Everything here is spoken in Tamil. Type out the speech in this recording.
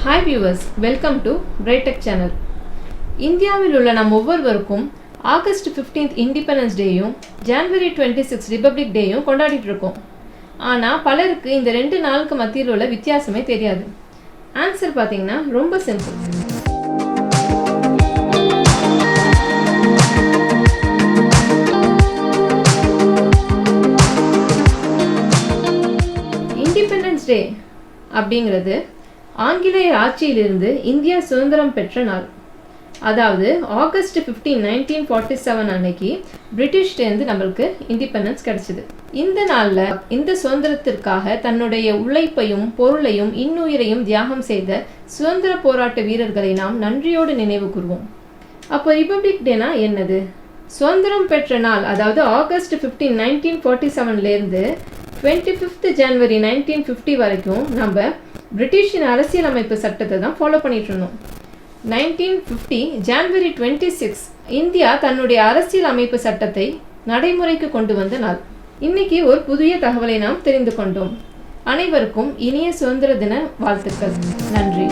Hi viewers, welcome to Bright Tech channel. இந்தியாவில் உள்ள நம் ஒவ்வொருவருக்கும் ஆகஸ்ட் 15th இண்டிபெண்டன்ஸ் டேயும் ஜனவரி 26 ரிபப்ளிக் டேயும் கொண்டாடிட்டு இருக்கோம். ஆனால் பலருக்கு இந்த ரெண்டு நாளுக்கு மத்தியில் உள்ள வித்தியாசமே தெரியாது. ஆன்சர் பார்த்தீங்கன்னா ரொம்ப சிம்பிள். இண்டிபெண்டன்ஸ் டே அப்படிங்கிறது ஆங்கிலேயர் ஆட்சியிலிருந்து இந்தியா சுதந்திரம் பெற்ற நாள். அதாவது ஆகஸ்ட் 15 1947 அன்னைக்கு பிரிட்டிஷ்டேருந்து நம்மளுக்கு இண்டிபெண்டன்ஸ் கிடைச்சிது. இந்த நாளில் இந்த சுதந்திரத்திற்காக தன்னுடைய உழைப்பையும் பொருளையும் இன்னுயிரையும் தியாகம் செய்த சுதந்திர போராட்ட வீரர்களை நாம் நன்றியோடு நினைவு கூறுவோம். அப்போ ரிபப்ளிக் டேனா என்னது? சுதந்திரம் பெற்ற நாள், அதாவது ஆகஸ்ட் 15 1947லேருந்து 25th ஜனவரி 1950 வரைக்கும் நம்ம பிரிட்டிஷின் அரசியலமைப்பு சட்டத்தை தான் ஃபாலோ பண்ணிட்டு இருந்தோம். 1950 ஜனவரி 26 இந்தியா தன்னுடைய அரசியல் அமைப்பு சட்டத்தை நடைமுறைக்கு கொண்டு வந்த நாள். இன்னைக்கு ஒரு புதிய தகவலை நாம் தெரிந்து கொண்டோம். அனைவருக்கும் இனிய சுதந்திர தின வாழ்த்துக்கள். நன்றி.